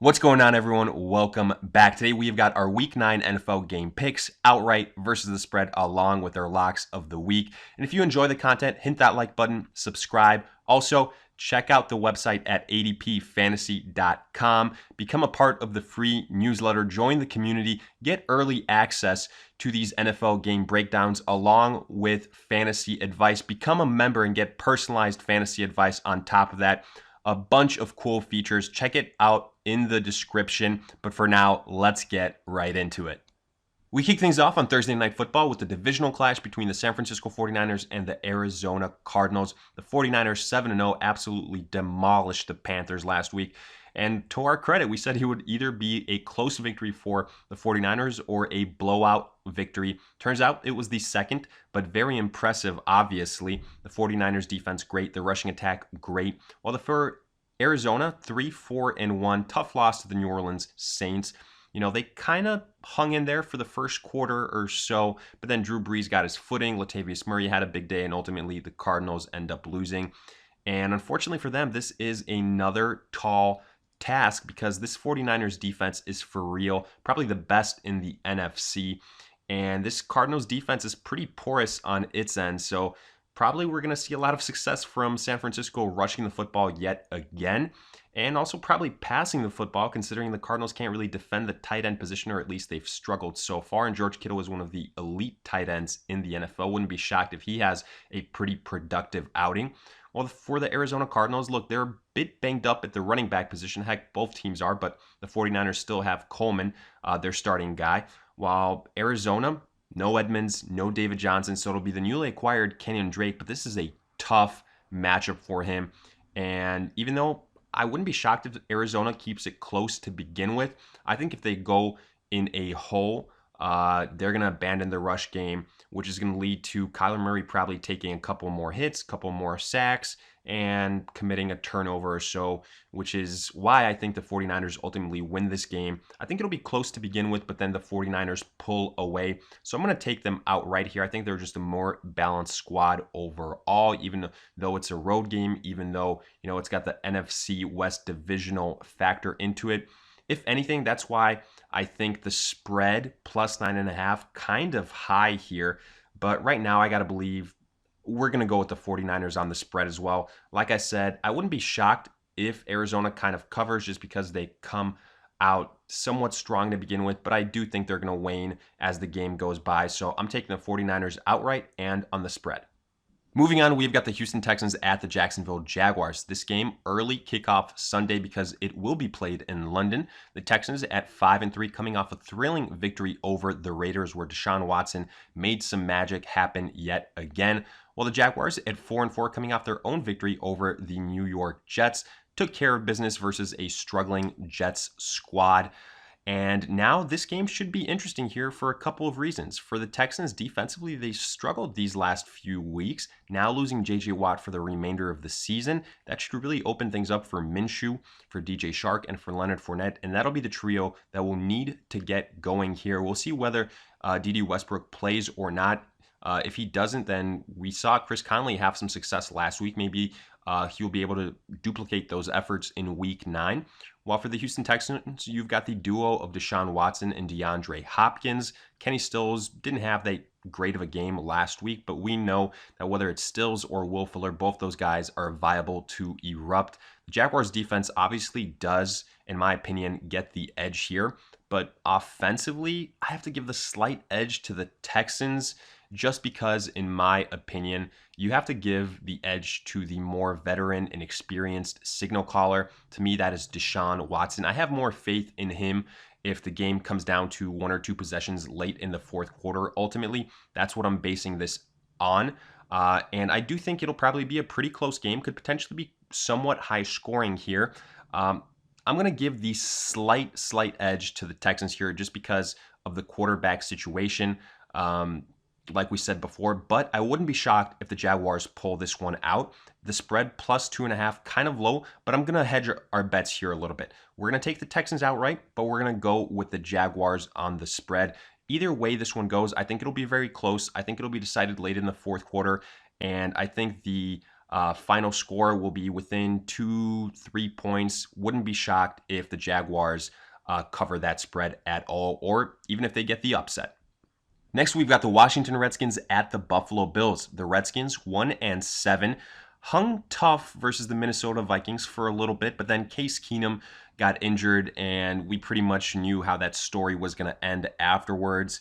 What's going on, everyone? Welcome back. Today we have got our Week 9 NFL game picks, outright versus the spread, along with our locks of the week. And if you enjoy the content, hit that like button, subscribe. Also, check out the website at adpfantasy.com. Become a part of the free newsletter. Join the community. Get early access to these NFL game breakdowns along with fantasy advice. Become a member and get personalized fantasy advice on top of that. A bunch of cool features. Check it out in the description. But for now, let's get right into it. We kick things off on Thursday Night Football with the divisional clash between the San Francisco 49ers and the Arizona Cardinals. The 49ers 7-0 absolutely demolished the Panthers last week. And to our credit, we said he would either be a close victory for the 49ers or a blowout victory. Turns out it was the second, but very impressive, obviously. The 49ers defense, great. The rushing attack, great. While for Arizona, 3-4-1, tough loss to the New Orleans Saints. They kind of hung in there for the first quarter or so, but then Drew Brees got his footing. Latavius Murray had a big day, and ultimately the Cardinals end up losing. And unfortunately for them, this is another tall task because this 49ers defense is for real, probably the best in the NFC. And this Cardinals defense is pretty porous on its end. So probably we're going to see a lot of success from San Francisco rushing the football yet again. And also probably passing the football, considering the Cardinals can't really defend the tight end position, or at least they've struggled so far. And George Kittle is one of the elite tight ends in the NFL. Wouldn't be shocked if he has a pretty productive outing. Well, for the Arizona Cardinals, look, they're a bit banged up at the running back position. Heck, both teams are, but the 49ers still have Coleman, their starting guy. While Arizona, no Edmonds, no David Johnson, so it'll be the newly acquired Kenyon Drake, but this is a tough matchup for him. And even though I wouldn't be shocked if Arizona keeps it close to begin with, I think if they go in a hole, they're going to abandon the rush game, which is going to lead to Kyler Murray probably taking a couple more hits, couple more sacks, and committing a turnover or so, which is why I think the 49ers ultimately win this game. I think it'll be close to begin with, but then the 49ers pull away. So I'm going to take them outright here. I think they're just a more balanced squad overall, even though it's a road game, even though, it's got the NFC West divisional factor into it. If anything, that's why I think the spread plus 9.5 kind of high here. But right now, I got to believe we're going to go with the 49ers on the spread as well. Like I said, I wouldn't be shocked if Arizona kind of covers just because they come out somewhat strong to begin with. But I do think they're going to wane as the game goes by. So I'm taking the 49ers outright and on the spread. Moving on, we've got the Houston Texans at the Jacksonville Jaguars. This game, early kickoff Sunday because it will be played in London. The Texans at 5-3 coming off a thrilling victory over the Raiders where Deshaun Watson made some magic happen yet again. While the Jaguars at 4-4 coming off their own victory over the New York Jets took care of business versus a struggling Jets squad. And now this game should be interesting here for a couple of reasons. For the Texans defensively, they struggled these last few weeks. Now losing J.J. Watt for the remainder of the season, that should really open things up for Minshew, for DJ Chark, and for Leonard Fournette. And that'll be the trio that will need to get going here. We'll see whether D.D. Westbrook plays or not. If he doesn't, then we saw Chris Conley have some success last week. Maybe he'll be able to duplicate those efforts in Week 9. While for the Houston Texans, you've got the duo of Deshaun Watson and DeAndre Hopkins. Kenny Stills didn't have that great of a game last week, but we know that whether it's Stills or Will Fuller, both those guys are viable to erupt. The Jaguars defense obviously does, in my opinion, get the edge here, but offensively, I have to give the slight edge to the Texans just because, in my opinion, you have to give the edge to the more veteran and experienced signal caller. To me, that is Deshaun Watson. I have more faith in him if the game comes down to one or two possessions late in the fourth quarter. Ultimately, that's what I'm basing this on. And I do think it'll probably be a pretty close game, could potentially be somewhat high scoring here. I'm going to give the slight edge to the Texans here just because of the quarterback situation. Like we said before, but I wouldn't be shocked if the Jaguars pull this one out. The spread plus 2.5, kind of low, but I'm going to hedge our bets here a little bit. We're going to take the Texans outright, but we're going to go with the Jaguars on the spread. Either way this one goes, I think it'll be very close. I think it'll be decided late in the fourth quarter, and I think the Final score will be within 2-3 points. Wouldn't be shocked if the Jaguars cover that spread at all, or even if they get the upset. Next, we've got the Washington Redskins at the Buffalo Bills. The Redskins 1-7, hung tough versus the Minnesota Vikings for a little bit, but then Case Keenum got injured, and we pretty much knew how that story was going to end afterwards.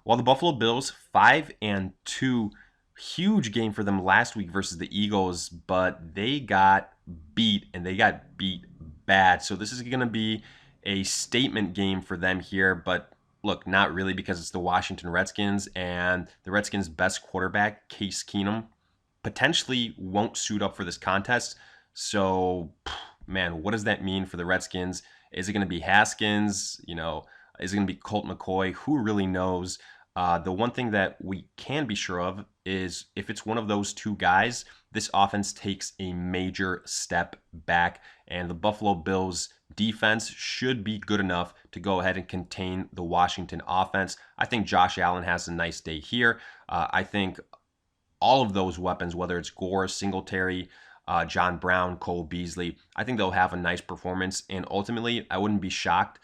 While the Buffalo Bills 5-2, huge game for them last week versus the Eagles, but they got beat, and they got beat bad. So this is going to be a statement game for them here, but look, not really, because it's the Washington Redskins, and the Redskins' best quarterback, Case Keenum, potentially won't suit up for this contest. So, man, what does that mean for the Redskins? Is it going to be Haskins? Is it going to be Colt McCoy? Who really knows? The one thing that we can be sure of is if it's one of those two guys, this offense takes a major step back, and the Buffalo Bills defense should be good enough to go ahead and contain the Washington offense. I think Josh Allen has a nice day here. I think all of those weapons, whether it's Gore, Singletary, John Brown, Cole Beasley, I think they'll have a nice performance. And ultimately, I wouldn't be shocked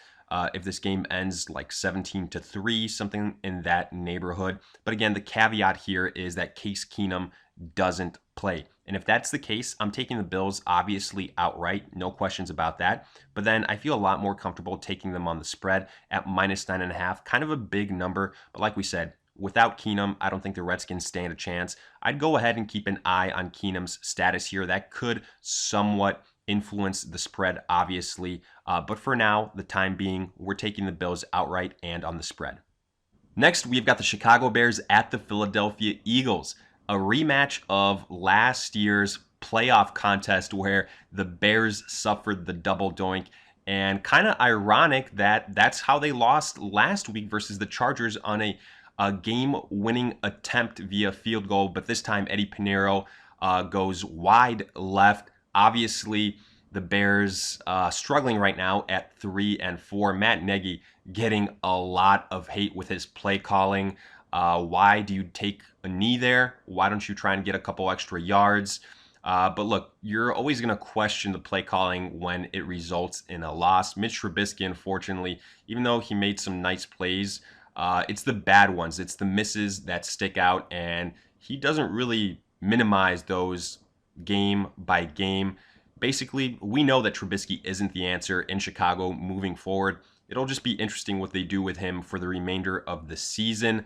if this game ends like 17-3, something in that neighborhood. But again, the caveat here is that Case Keenum doesn't play. And if that's the case, I'm taking the Bills obviously outright, no questions about that. But then I feel a lot more comfortable taking them on the spread at -9.5, kind of a big number. But like we said, without Keenum, I don't think the Redskins stand a chance. I'd go ahead and keep an eye on Keenum's status here. That could somewhat influence the spread, obviously. But for now, the time being, we're taking the Bills outright and on the spread. Next, we've got the Chicago Bears at the Philadelphia Eagles, a rematch of last year's playoff contest where the Bears suffered the double doink. And kind of ironic that that's how they lost last week versus the Chargers on a game-winning attempt via field goal. But this time, Eddie Pinheiro goes wide left. Obviously, the Bears struggling right now at 3-4. Matt Nagy getting a lot of hate with his play calling. Why do you take a knee there? Why don't you try and get a couple extra yards? But look, you're always going to question the play calling when it results in a loss. Mitch Trubisky, unfortunately, even though he made some nice plays, it's the bad ones. It's the misses that stick out, and he doesn't really minimize those game by game. Basically, we know that Trubisky isn't the answer in Chicago moving forward. It'll just be interesting what they do with him for the remainder of the season.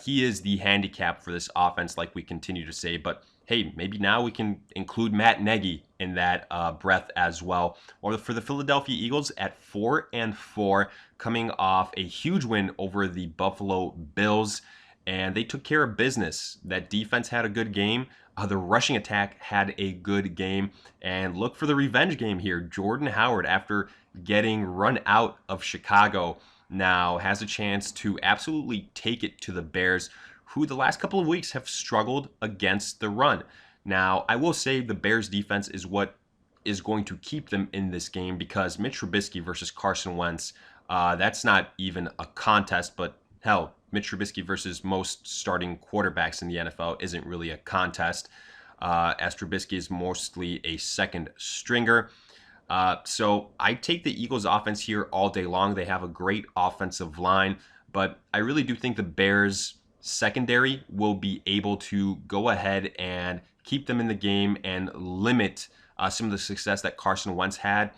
He is the handicap for this offense, like we continue to say, but hey, maybe now we can include Matt Nagy in that breath as well. Or for the Philadelphia Eagles at 4-4, coming off a huge win over the Buffalo Bills, and they took care of business. That defense had a good game. The rushing attack had a good game. And look for the revenge game here. Jordan Howard, after getting run out of Chicago, now has a chance to absolutely take it to the Bears, who the last couple of weeks have struggled against the run. Now, I will say the Bears defense is what is going to keep them in this game, because Mitch Trubisky versus Carson Wentz, that's not even a contest, but hell, Mitch Trubisky versus most starting quarterbacks in the NFL isn't really a contest, as Trubisky is mostly a second stringer. So I take the Eagles offense here all day long. They have a great offensive line, but I really do think the Bears secondary will be able to go ahead and keep them in the game and limit some of the success that Carson Wentz had.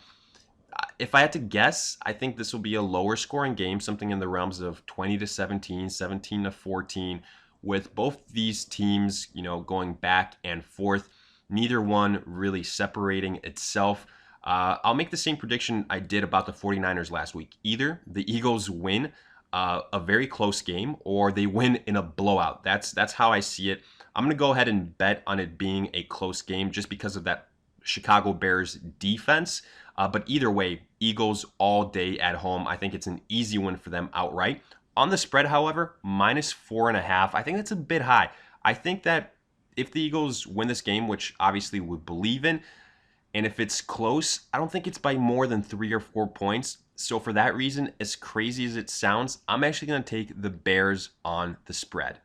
If I had to guess, I think this will be a lower scoring game, something in the realms of 20-17, 17-14, with both these teams, going back and forth, neither one really separating itself. I'll make the same prediction I did about the 49ers last week. Either the Eagles win a very close game, or they win in a blowout. That's how I see it. I'm going to go ahead and bet on it being a close game just because of that Chicago Bears defense. But either way, Eagles all day at home. I think it's an easy win for them outright. On the spread, however, -4.5. I think that's a bit high. I think that if the Eagles win this game, which obviously we believe in, and if it's close, I don't think it's by more than 3 or 4 points. So for that reason, as crazy as it sounds, I'm actually going to take the Bears on the spread.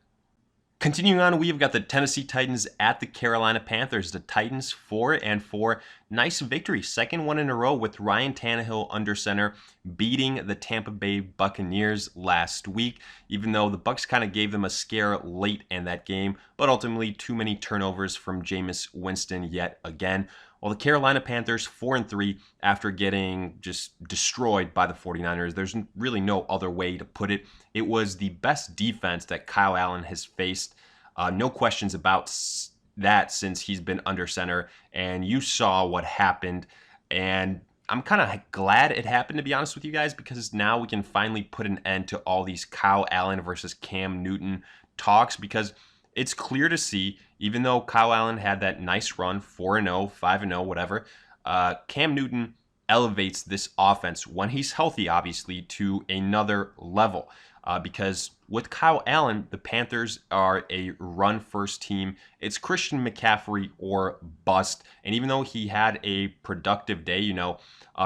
Continuing on, we've got the Tennessee Titans at the Carolina Panthers. The Titans 4-4. Nice victory. Second one in a row with Ryan Tannehill under center, beating the Tampa Bay Buccaneers last week, even though the Bucs kind of gave them a scare late in that game, but ultimately too many turnovers from Jameis Winston yet again. Well, the Carolina Panthers 4-3 after getting just destroyed by the 49ers. There's really no other way to put it. It was the best defense that Kyle Allen has faced. No questions about that since he's been under center. And you saw what happened. And I'm kind of glad it happened, to be honest with you guys, because now we can finally put an end to all these Kyle Allen versus Cam Newton talks, because it's clear to see, even though Kyle Allen had that nice run, 4-0, 5-0, whatever, Cam Newton elevates this offense when he's healthy, obviously, to another level. Because with Kyle Allen, the Panthers are a run-first team. It's Christian McCaffrey or bust. And even though he had a productive day,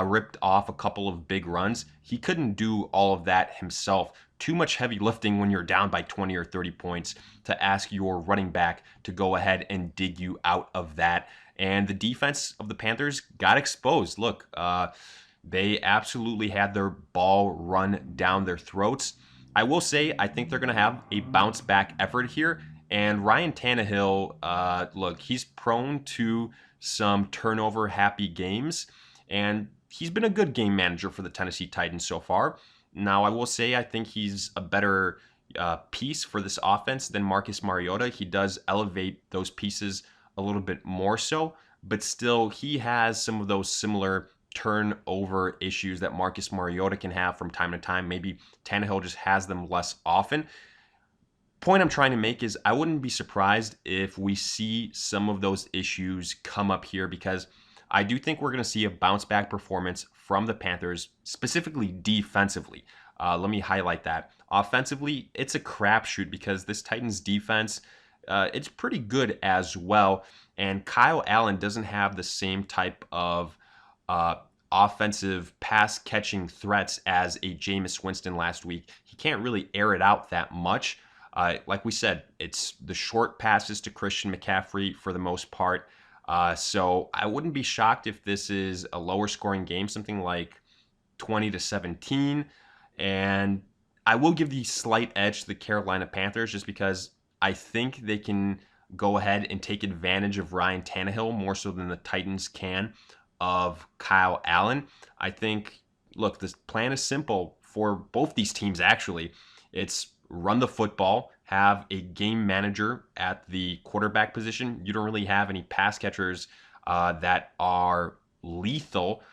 ripped off a couple of big runs, he couldn't do all of that himself. Too much heavy lifting when you're down by 20 or 30 points to ask your running back to go ahead and dig you out of that. And the defense of the Panthers got exposed. Look, they absolutely had their ball run down their throats. I will say, I think they're going to have a bounce back effort here. And Ryan Tannehill, look, he's prone to some turnover happy games. And he's been a good game manager for the Tennessee Titans so far. Now, I will say, I think he's a better piece for this offense than Marcus Mariota. He does elevate those pieces a little bit more so. But still, he has some of those similar turnover issues that Marcus Mariota can have from time to time. Maybe Tannehill just has them less often. Point I'm trying to make is I wouldn't be surprised if we see some of those issues come up here, because I do think we're going to see a bounce back performance from the Panthers, specifically defensively. Let me highlight that. Offensively, it's a crapshoot because this Titans defense, it's pretty good as well. And Kyle Allen doesn't have the same type of offensive pass catching threats as a Jameis Winston last week. He can't really air it out that much. Like we said, it's the short passes to Christian McCaffrey for the most part. So I wouldn't be shocked if this is a lower scoring game, something like 20-17. And I will give the slight edge to the Carolina Panthers just because I think they can go ahead and take advantage of Ryan Tannehill more so than the Titans can of Kyle Allen. I think, look, this plan is simple for both these teams, actually. It's run the football, have a game manager at the quarterback position. You don't really have any pass catchers that are lethal.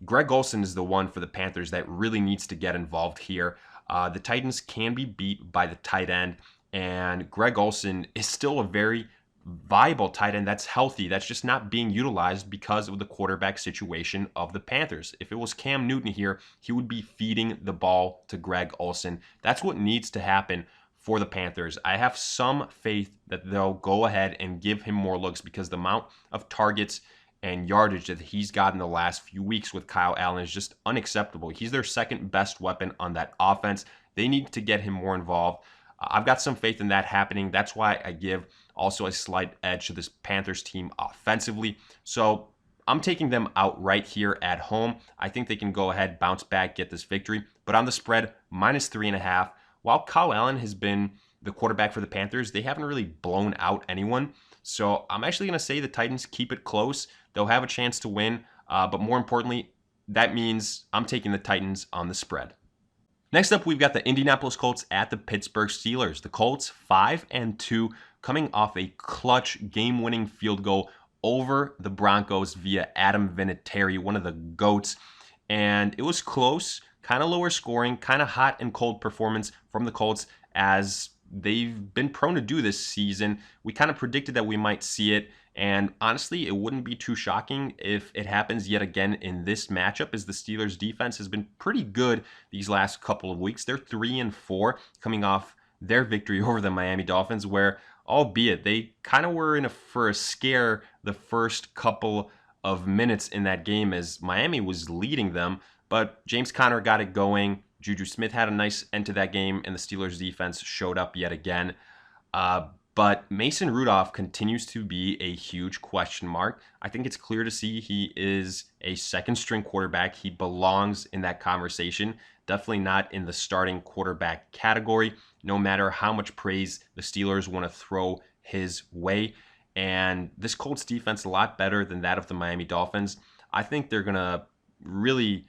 Greg Olsen is the one for the Panthers that really needs to get involved here. The Titans can be beat by the tight end, and Greg Olsen is still a very viable tight end that's healthy, that's just not being utilized because of the quarterback situation of the Panthers. If it was Cam Newton here, he would be feeding the ball to Greg Olsen. That's what needs to happen for the Panthers. I have some faith that they'll go ahead and give him more looks because the amount of targets and yardage that he's gotten the last few weeks with Kyle Allen is just unacceptable. He's their second best weapon on that offense. They need to get him more involved. I've got some faith in that happening. That's why I give also a slight edge to this Panthers team offensively. So I'm taking them outright here at home. I think they can go ahead, bounce back, get this victory. But on the spread, -3.5. While Kyle Allen has been the quarterback for the Panthers, they haven't really blown out anyone. So I'm actually going to say the Titans keep it close. They'll have a chance to win. But more importantly, that means I'm taking the Titans on the spread. Next up, we've got the Indianapolis Colts at the Pittsburgh Steelers. The Colts 5-2, coming off a clutch game-winning field goal over the Broncos via Adam Vinatieri, one of the GOATs. And it was close, kind of lower scoring, kind of hot and cold performance from the Colts as they've been prone to do this season. We kind of predicted that we might see it. And honestly, it wouldn't be too shocking if it happens yet again in this matchup, as the Steelers' defense has been pretty good these last couple of weeks. They're 3-4, coming off their victory over the Miami Dolphins, where, albeit they kind of were for a scare the first couple of minutes in that game as Miami was leading them, but James Conner got it going. Juju Smith had a nice end to that game, and the Steelers' defense showed up yet again. But Mason Rudolph continues to be a huge question mark. I think it's clear to see he is a second string quarterback. He belongs in that conversation. Definitely not in the starting quarterback category, no matter how much praise the Steelers want to throw his way. And this Colts defense is a lot better than that of the Miami Dolphins. I think they're going to really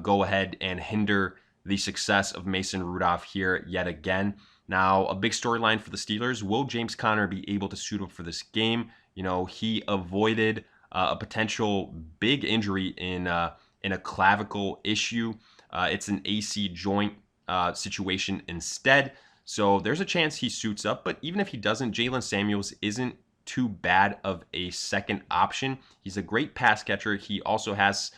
go ahead and hinder the success of Mason Rudolph here yet again. Now, a big storyline for the Steelers, will James Conner be able to suit up for this game? You know, he avoided a potential big injury in a clavicle issue. It's an AC joint situation instead. So there's a chance he suits up. But even if he doesn't, Jalen Samuels isn't too bad of a second option. He's a great pass catcher. He also has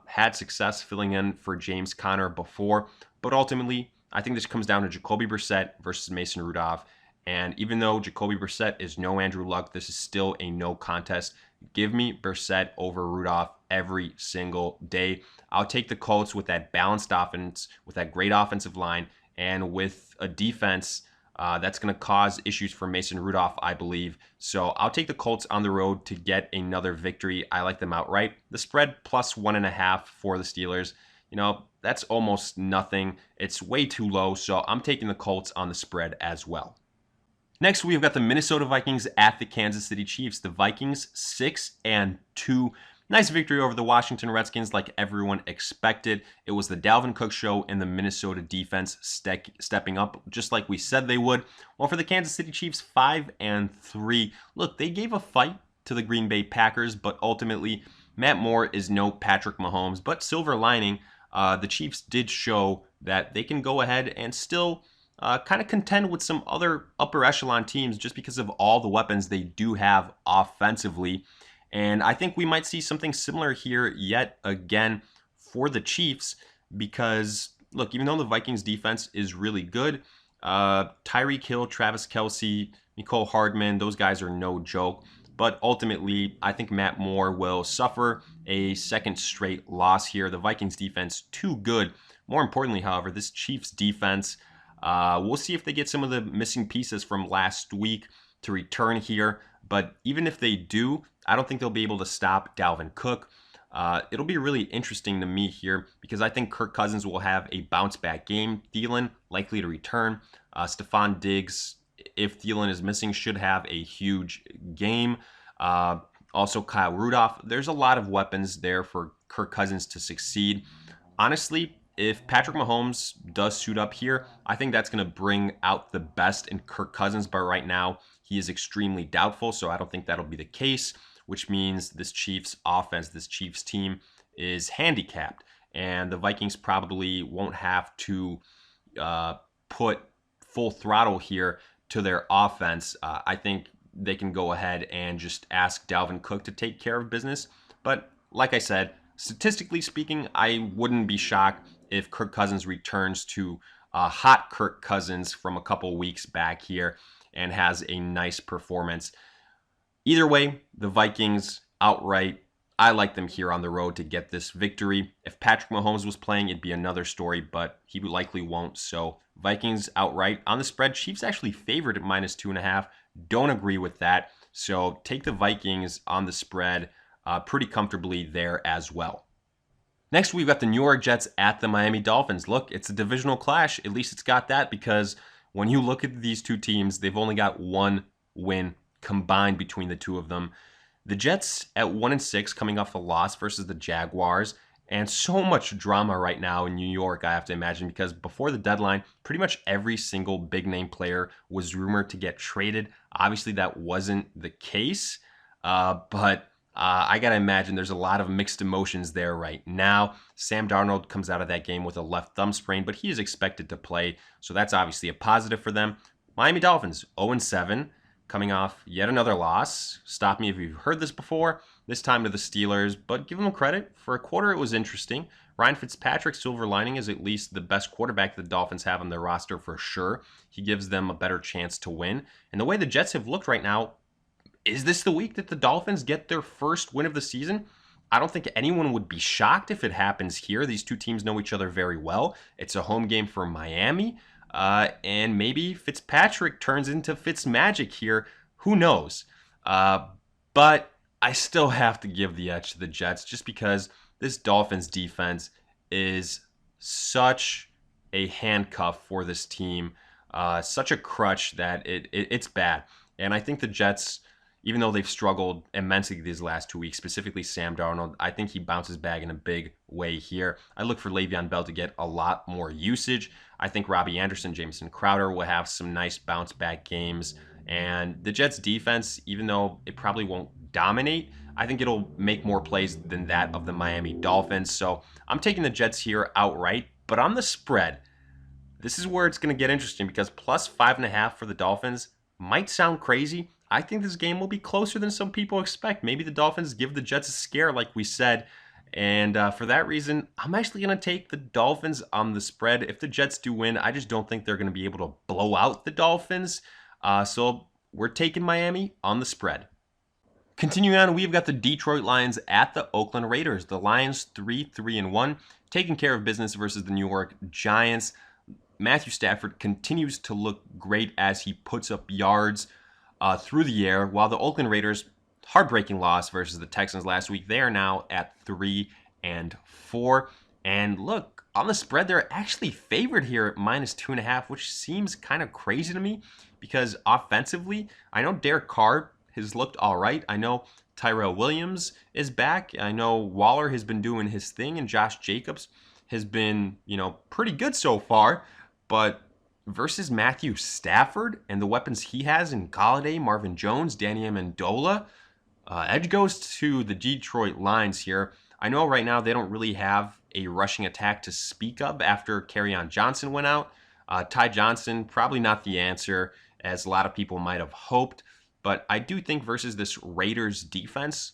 had success filling in for James Conner before. But ultimately, I think this comes down to Jacoby Brissett versus Mason Rudolph. And even though Jacoby Brissett is no Andrew Luck, this is still a no contest. Give me Brissett over Rudolph every single day. I'll take the Colts with that balanced offense, with that great offensive line, and with a defense that's going to cause issues for Mason Rudolph, I believe. So I'll take the Colts on the road to get another victory. I like them outright. The spread plus 1.5 for the Steelers. You know, that's almost nothing. It's way too low, so I'm taking the Colts on the spread as well. Next, we've got the Minnesota Vikings at the Kansas City Chiefs. The Vikings 6-2. Nice victory over the Washington Redskins like everyone expected. It was the Dalvin Cook show and the Minnesota defense stepping up just like we said they would. Well, for the Kansas City Chiefs, 5-3. Look, they gave a fight to the Green Bay Packers, but ultimately Matt Moore is no Patrick Mahomes. But silver lining, the Chiefs did show that they can go ahead and still kind of contend with some other upper echelon teams just because of all the weapons they do have offensively. And I think we might see something similar here yet again for the Chiefs because, look, even though the Vikings defense is really good, Tyreek Hill, Travis Kelce, Mecole Hardman, those guys are no joke. But ultimately, I think Matt Moore will suffer a second straight loss here. The Vikings defense, too good. More importantly, however, this Chiefs defense, we'll see if they get some of the missing pieces from last week to return here. But even if they do, I don't think they'll be able to stop Dalvin Cook. It'll be really interesting to me here because I think Kirk Cousins will have a bounce back game. Thielen likely to return. Stephon Diggs, if Thielen is missing, should have a huge game. Also, Kyle Rudolph. There's a lot of weapons there for Kirk Cousins to succeed. Honestly, if Patrick Mahomes does suit up here, I think that's going to bring out the best in Kirk Cousins. But right now, he is extremely doubtful, so I don't think that'll be the case, which means this Chiefs offense, this Chiefs team is handicapped. And the Vikings probably won't have to put full throttle here to their offense. I think they can go ahead and just ask Dalvin Cook to take care of business. But like I said, statistically speaking, I wouldn't be shocked if Kirk Cousins returns to hot Kirk Cousins from a couple weeks back here and has a nice performance. Either way, the Vikings outright, I like them here on the road to get this victory. If Patrick Mahomes was playing, it'd be another story, but he likely won't. So Vikings outright on the spread. Chiefs actually favored at -2.5. Don't agree with that. So take the Vikings on the spread pretty comfortably there as well. Next, we've got the New York Jets at the Miami Dolphins. Look, it's a divisional clash. At least it's got that because when you look at these two teams, they've only got one win combined between the two of them. The Jets at 1-6 coming off a loss versus the Jaguars. And so much drama right now in New York, I have to imagine, because before the deadline, pretty much every single big name player was rumored to get traded. Obviously, that wasn't the case, but I got to imagine there's a lot of mixed emotions there right now. Sam Darnold comes out of that game with a left thumb sprain, but he is expected to play, so that's obviously a positive for them. Miami Dolphins, 0-7, coming off yet another loss. Stop me if you've heard this before. This time to the Steelers, but give them credit. For a quarter, it was interesting. Ryan Fitzpatrick's silver lining is at least the best quarterback the Dolphins have on their roster for sure. He gives them a better chance to win. And the way the Jets have looked right now, is this the week that the Dolphins get their first win of the season? I don't think anyone would be shocked if it happens here. These two teams know each other very well. It's a home game for Miami. And maybe Fitzpatrick turns into Fitzmagic here. Who knows? But I still have to give the edge to the Jets just because this Dolphins defense is such a handcuff for this team, such a crutch that it's bad. And I think the Jets, even though they've struggled immensely these last 2 weeks, specifically Sam Darnold, I think he bounces back in a big way here. I look for Le'Veon Bell to get a lot more usage. I think Robbie Anderson, Jamison Crowder will have some nice bounce back games. And the Jets defense, even though it probably won't dominate, I think it'll make more plays than that of the Miami Dolphins. So I'm taking the Jets here outright. But on the spread, this is where it's going to get interesting because plus 5.5 for the Dolphins might sound crazy. I think this game will be closer than some people expect. Maybe the Dolphins give the Jets a scare, like we said. And for that reason, I'm actually going to take the Dolphins on the spread. If the Jets do win, I just don't think they're going to be able to blow out the Dolphins. So we're taking Miami on the spread. Continuing on, we've got the Detroit Lions at the Oakland Raiders. The Lions 3-1, taking care of business versus the New York Giants. Matthew Stafford continues to look great as he puts up yards through the air, while the Oakland Raiders, heartbreaking loss versus the Texans last week, they are now at 3-4. And look, on the spread, they're actually favored here at -2.5, which seems kind of crazy to me because offensively, I know Derek Carr has looked all right. I know Tyrell Williams is back. I know Waller has been doing his thing, and Josh Jacobs has been, pretty good so far. But versus Matthew Stafford and the weapons he has in Golladay, Marvin Jones, Danny Amendola, edge goes to the Detroit Lions here. I know right now they don't really have a rushing attack to speak of after Kerryon Johnson went out. Ty Johnson, probably not the answer, as a lot of people might have hoped. But I do think versus this Raiders defense,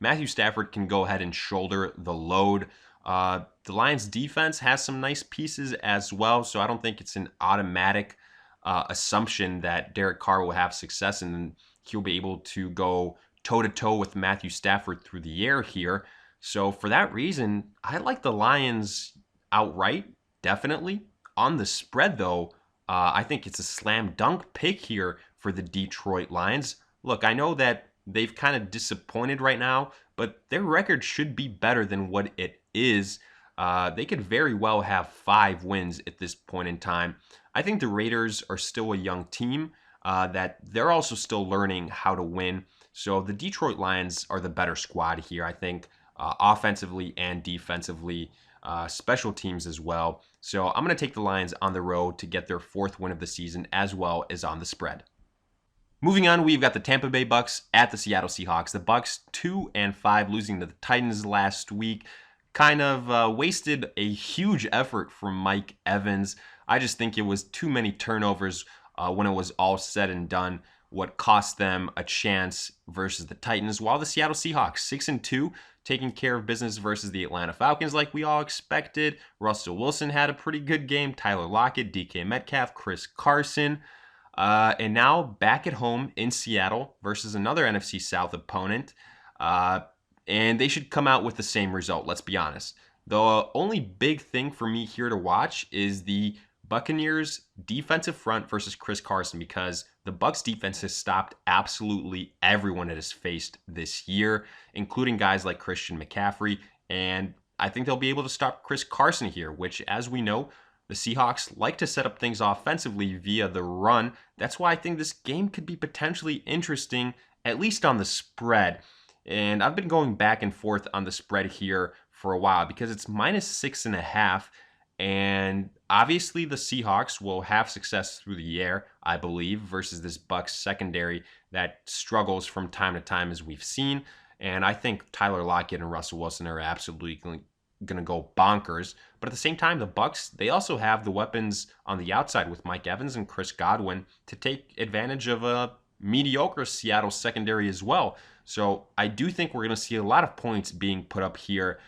Matthew Stafford can go ahead and shoulder the load. The Lions defense has some nice pieces as well, so I don't think it's an automatic assumption that Derek Carr will have success and he'll be able to go toe-to-toe with Matthew Stafford through the air here. So for that reason, I like the Lions outright, definitely. On the spread, though, I think it's a slam dunk pick here for the Detroit Lions. Look, I know that they've kind of disappointed right now, but their record should be better than what it is. They could very well have 5 wins at this point in time. I think the Raiders are still a young team, that they're also still learning how to win. So the Detroit Lions are the better squad here, I think, offensively and defensively, special teams as well. So I'm going to take the Lions on the road to get their 4th win of the season as well as on the spread. Moving on, we've got the Tampa Bay Bucks at the Seattle Seahawks. The Bucks 2-5, losing to the Titans last week. Kind of wasted a huge effort from Mike Evans. I just think it was too many turnovers when it was all said and done, what cost them a chance versus the Titans, while the Seattle Seahawks 6-2, taking care of business versus the Atlanta Falcons like we all expected. Russell Wilson had a pretty good game. Tyler Lockett, DK Metcalf, Chris Carson. And now back at home in Seattle versus another NFC South opponent. And they should come out with the same result, let's be honest. The only big thing for me here to watch is the Buccaneers defensive front versus Chris Carson, because the Bucs defense has stopped absolutely everyone it has faced this year, including guys like Christian McCaffrey. And I think they'll be able to stop Chris Carson here, which, as we know, the Seahawks like to set up things offensively via the run. That's why I think this game could be potentially interesting, at least on the spread. And I've been going back and forth on the spread here for a while because it's -6.5. And obviously the Seahawks will have success through the air, I believe, versus this Bucs secondary that struggles from time to time, as we've seen. And I think Tyler Lockett and Russell Wilson are absolutely going to go bonkers. But at the same time, the Bucs, they also have the weapons on the outside with Mike Evans and Chris Godwin to take advantage of a mediocre Seattle secondary as well. So I do think we're going to see a lot of points being put up here.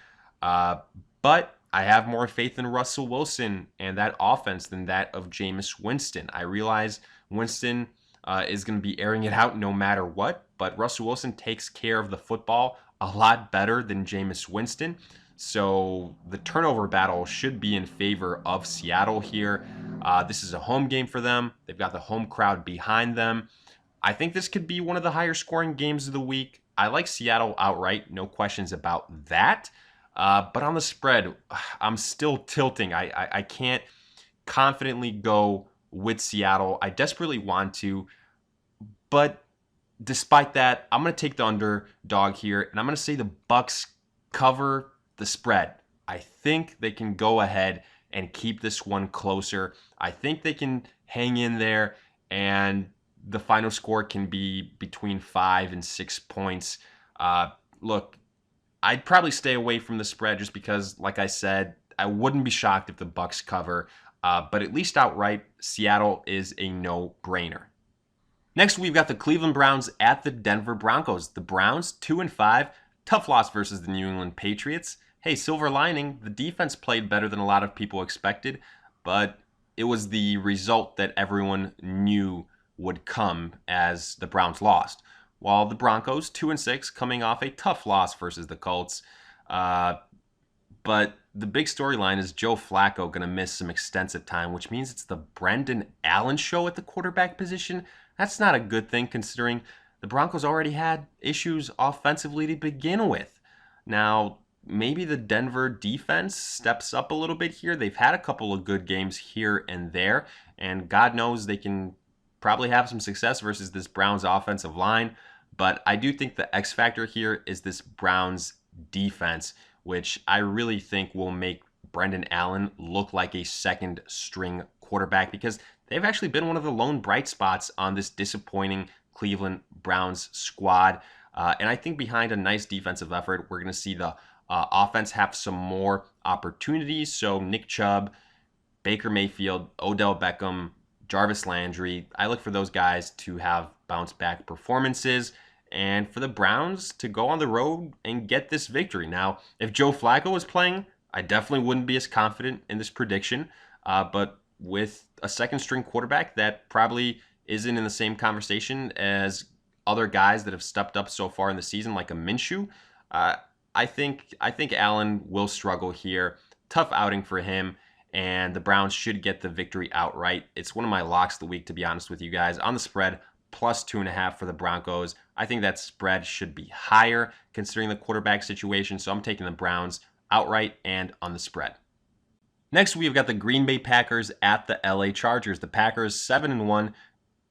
But I have more faith in Russell Wilson and that offense than that of Jameis Winston. I realize Winston is going to be airing it out no matter what, but Russell Wilson takes care of the football a lot better than Jameis Winston. So the turnover battle should be in favor of Seattle here. This is a home game for them. They've got the home crowd behind them. I think this could be one of the higher scoring games of the week. I like Seattle outright, no questions about that. But on the spread, I'm still tilting. I can't confidently go with Seattle. I desperately want to, but despite that, I'm going to take the underdog here, and I'm going to say the Bucks cover the spread. I think they can go ahead and keep this one closer. I think they can hang in there, and the final score can be between 5 and 6 points. Look, I'd probably stay away from the spread just because, like I said, I wouldn't be shocked if the Bucks cover. But at least outright, Seattle is a no-brainer. Next, we've got the Cleveland Browns at the Denver Broncos. The Browns, 2-5, tough loss versus the New England Patriots. Hey, silver lining, the defense played better than a lot of people expected, but it was the result that everyone knew would come as the Browns lost. While the Broncos, 2-6, coming off a tough loss versus the Colts. But the big storyline is Joe Flacco going to miss some extensive time, which means it's the Brendan Allen show at the quarterback position. That's not a good thing considering the Broncos already had issues offensively to begin with. Now, maybe the Denver defense steps up a little bit here. They've had a couple of good games here and there, and God knows they can probably have some success versus this Browns offensive line. But I do think the X factor here is this Browns defense, which I really think will make Brendan Allen look like a second string quarterback because they've actually been one of the lone bright spots on this disappointing Cleveland Browns squad. And I think behind a nice defensive effort, we're going to see the offense have some more opportunities. So Nick Chubb, Baker Mayfield, Odell Beckham, Jarvis Landry, I look for those guys to have bounce back performances and for the Browns to go on the road and get this victory. Now, if Joe Flacco was playing, I definitely wouldn't be as confident in this prediction. But with a second string quarterback that probably isn't in the same conversation as other guys that have stepped up so far in the season, like a Minshew, I think Allen will struggle here. Tough outing for him, and the Browns should get the victory outright. It's one of my locks of the week, to be honest with you guys. On the spread, plus 2.5 for the Broncos. I think that spread should be higher considering the quarterback situation, so I'm taking the Browns outright and on the spread. Next, we've got the Green Bay Packers at the LA Chargers. The Packers, 7-1,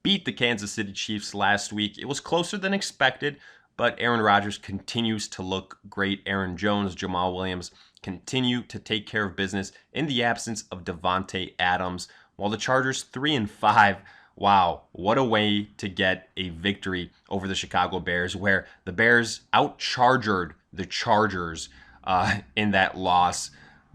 beat the Kansas City Chiefs last week. It was closer than expected, but Aaron Rodgers continues to look great. Aaron Jones, Jamal Williams continue to take care of business in the absence of Davante Adams. While the Chargers, 3-5, wow, what a way to get a victory over the Chicago Bears, where the Bears out-chargered the Chargers in that loss.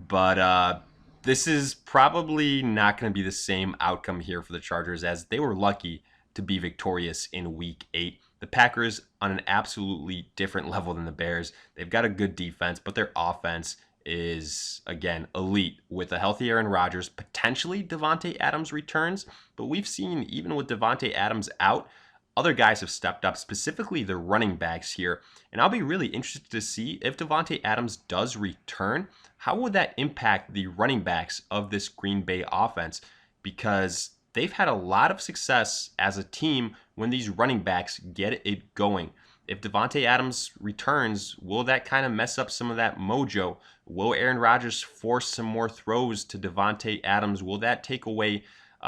But this is probably not going to be the same outcome here for the Chargers, as they were lucky to be victorious in Week 8. The Packers on an absolutely different level than the Bears. They've got a good defense, but their offense is, again, elite. With a healthy Aaron Rodgers, potentially Davante Adams returns, but we've seen, even with Davante Adams out, other guys have stepped up, specifically the running backs here. And I'll be really interested to see if Davante Adams does return, how would that impact the running backs of this Green Bay offense? Because they've had a lot of success as a team when these running backs get it going. If Davante Adams returns, will that kind of mess up some of that mojo? Will Aaron Rodgers force some more throws to Davante Adams? Will that take away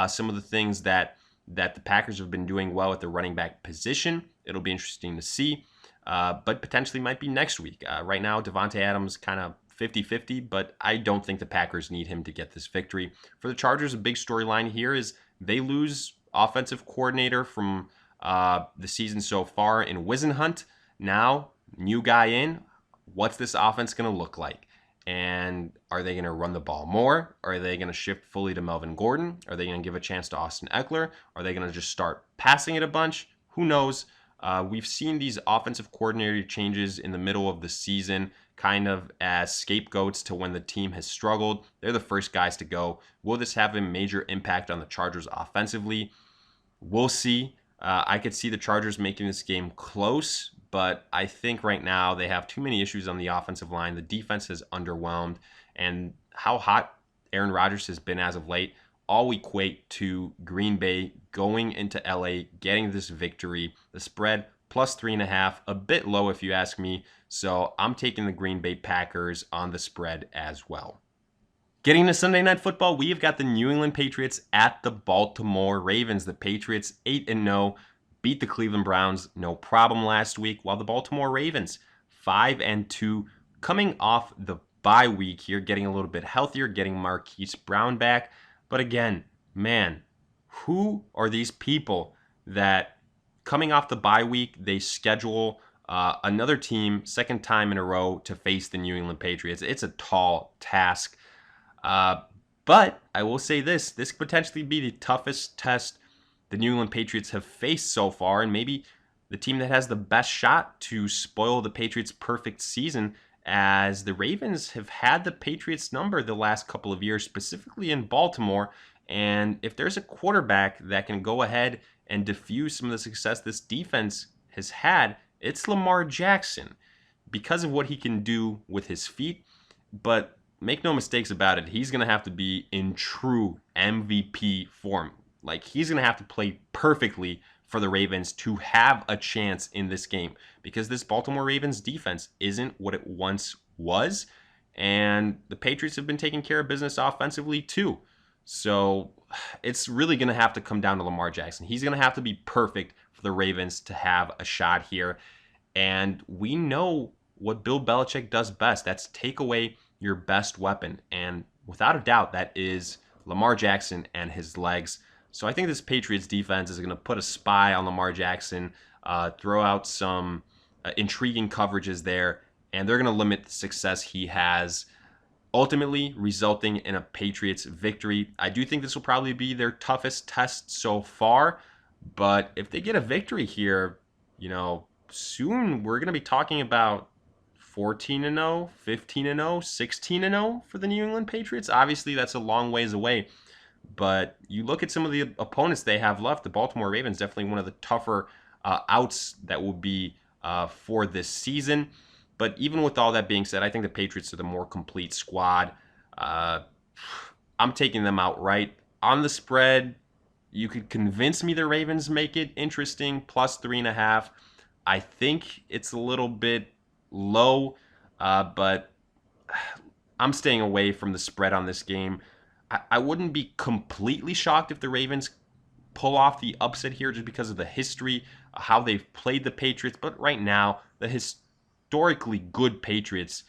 some of the things that the Packers have been doing well at the running back position? It'll be interesting to see, but potentially might be next week. Right now, Davante Adams kind of 50-50, but I don't think the Packers need him to get this victory. For the Chargers, a big storyline here is they lose offensive coordinator from the season so far in Wisenhunt. Now, new guy in. What's this offense going to look like? And are they going to run the ball more? Are they going to shift fully to Melvin Gordon? Are they going to give a chance to Austin Eckler? Are they going to just start passing it a bunch? Who knows? We've seen these offensive coordinator changes in the middle of the season kind of as scapegoats to when the team has struggled. They're the first guys to go. Will this have a major impact on the Chargers offensively? We'll see. I could see the Chargers making this game close, but I think right now they have too many issues on the offensive line. The defense has underwhelmed, and how hot Aaron Rodgers has been as of late. all equate to Green Bay going into LA, getting this victory. The spread plus 3.5, a bit low if you ask me. So I'm taking the Green Bay Packers on the spread as well. Getting to Sunday Night Football, we've got the New England Patriots at the Baltimore Ravens. The Patriots 8-0, beat the Cleveland Browns no problem last week, while the Baltimore Ravens 5-2, coming off the bye week here, getting a little bit healthier, getting Marquise Brown back. But again, man, who are these people that coming off the bye week, they schedule another team, second time in a row, to face the New England Patriots? It's a tall task. But I will say this could potentially be the toughest test the New England Patriots have faced so far, and maybe the team that has the best shot to spoil the Patriots' perfect season, as the Ravens have had the Patriots' number the last couple of years, specifically in Baltimore. And if there's a quarterback that can go ahead and diffuse some of the success this defense has had, it's Lamar Jackson, because of what he can do with his feet. But make no mistakes about it, he's going to have to be in true MVP form. Like, he's going to have to play perfectly for the Ravens to have a chance in this game, because this Baltimore Ravens defense isn't what it once was, and the Patriots have been taking care of business offensively too. So it's really going to have to come down to Lamar Jackson. He's going to have to be perfect for the Ravens to have a shot here. And we know what Bill Belichick does best. That's take away your best weapon. And without a doubt, that is Lamar Jackson and his legs. So I think this Patriots defense is going to put a spy on Lamar Jackson, throw out some intriguing coverages there, and they're going to limit the success he has, ultimately resulting in a Patriots victory. I do think this will probably be their toughest test so far, but if they get a victory here, soon we're going to be talking about 14-0, 15-0, 16-0 for the New England Patriots. Obviously, that's a long ways away, but you look at some of the opponents they have left, the Baltimore Ravens, definitely one of the tougher outs that will be for this season. But even with all that being said, I think the Patriots are the more complete squad. I'm taking them outright. On the spread, you could convince me the Ravens make it interesting, plus 3.5. I think it's a little bit low, but I'm staying away from the spread on this game. I wouldn't be completely shocked if the Ravens pull off the upset here, just because of the history, how they've played the Patriots. But right now, the historically good Patriots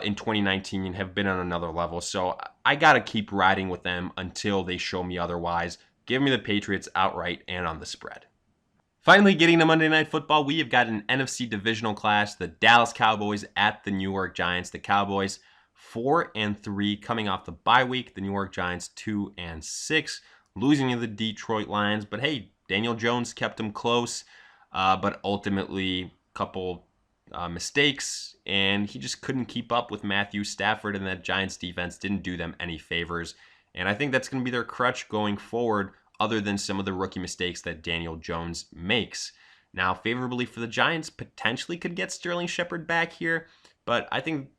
in 2019 have been on another level. So I got to keep riding with them until they show me otherwise. Give me the Patriots outright and on the spread. Finally, getting to Monday Night Football, we have got an NFC divisional clash. The Dallas Cowboys at the New York Giants. The Cowboys 4-3 coming off the bye week. The New York Giants 2-6, losing to the Detroit Lions. But hey, Daniel Jones kept them close, but ultimately a couple mistakes, and he just couldn't keep up with Matthew Stafford, and that Giants defense didn't do them any favors. And I think that's going to be their crutch going forward, other than some of the rookie mistakes that Daniel Jones makes. Now, favorably for the Giants, potentially could get Sterling Shepard back here, but I think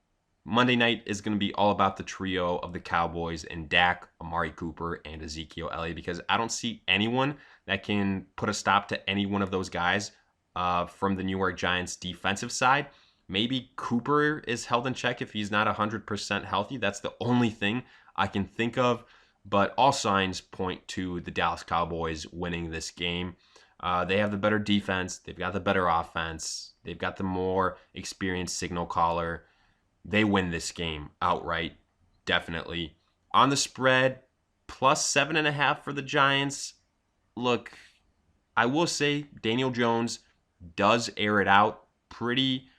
Monday night is going to be all about the trio of the Cowboys and Dak, Amari Cooper, and Ezekiel Elliott, because I don't see anyone that can put a stop to any one of those guys from the New York Giants defensive side. Maybe Cooper is held in check if he's not 100% healthy. That's the only thing I can think of. But all signs point to the Dallas Cowboys winning this game. They have the better defense. They've got the better offense. They've got the more experienced signal caller. They win this game outright, definitely. On the spread, plus 7.5 for the Giants. Look, I will say Daniel Jones does air it out pretty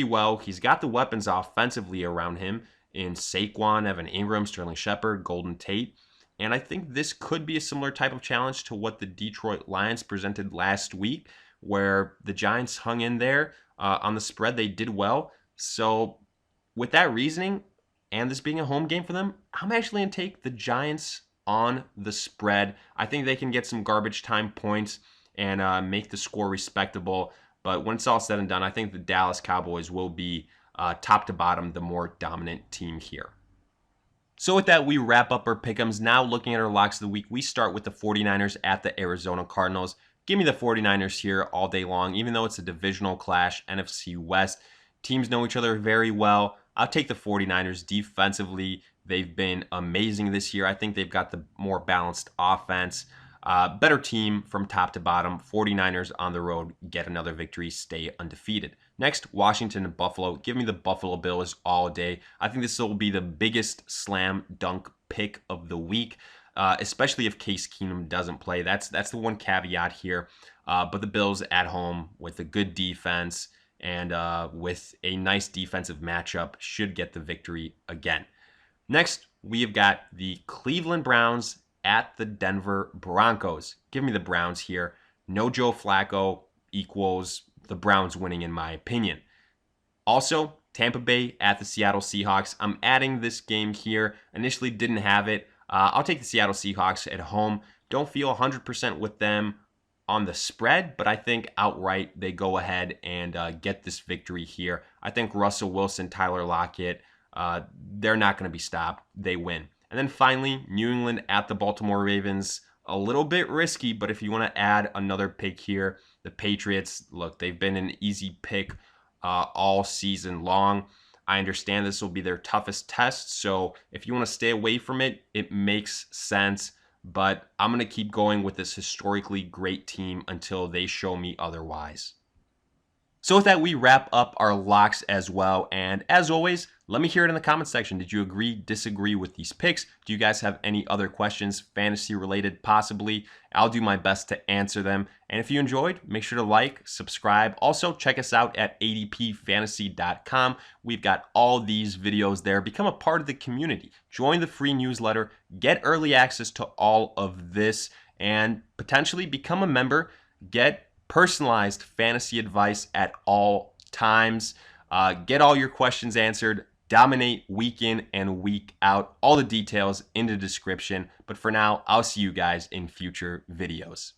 well. He's got the weapons offensively around him in Saquon, Evan Ingram, Sterling Shepard, Golden Tate. And I think this could be a similar type of challenge to what the Detroit Lions presented last week, where the Giants hung in there on the spread. They did well. So with that reasoning, and this being a home game for them, I'm actually going to take the Giants on the spread. I think they can get some garbage time points and make the score respectable. But when it's all said and done, I think the Dallas Cowboys will be top to bottom the more dominant team here. So with that, we wrap up our pick'ems. Now looking at our locks of the week, we start with the 49ers at the Arizona Cardinals. Give me the 49ers here all day long, even though it's a divisional clash, NFC West. Teams know each other very well. I'll take the 49ers defensively. They've been amazing this year. I think they've got the more balanced offense. Better team from top to bottom. 49ers on the road, get another victory, stay undefeated. Next, Washington and Buffalo. Give me the Buffalo Bills all day. I think this will be the biggest slam dunk pick of the week, especially if Case Keenum doesn't play. That's the one caveat here. But the Bills at home with a good defense and with a nice defensive matchup should get the victory again. Next, we've got the Cleveland Browns at the Denver Broncos. Give me the Browns here. No Joe Flacco equals the Browns winning, in my opinion. Also, Tampa Bay at the Seattle Seahawks. I'm adding this game here. Initially didn't have it. I'll take the Seattle Seahawks at home. Don't feel 100% with them on the spread, but I think outright they go ahead and get this victory here. I think Russell Wilson, Tyler Lockett, they're not going to be stopped. They win. And then finally, New England at the Baltimore Ravens. A little bit risky, but if you want to add another pick here, the Patriots, look, they've been an easy pick all season long. I understand this will be their toughest test, so if you want to stay away from it, it makes sense. But I'm going to keep going with this historically great team until they show me otherwise. So with that, we wrap up our locks as well. And as always, let me hear it in the comment section. Did you agree, disagree with these picks? Do you guys have any other questions, fantasy related possibly? I'll do my best to answer them. And if you enjoyed, make sure to like, subscribe. Also, check us out at adpfantasy.com. We've got all these videos there. Become a part of the community. Join the free newsletter. Get early access to all of this and potentially become a member. Get personalized fantasy advice at all times. Get all your questions answered. Dominate week in and week out. All the details in the description. But for now, I'll see you guys in future videos.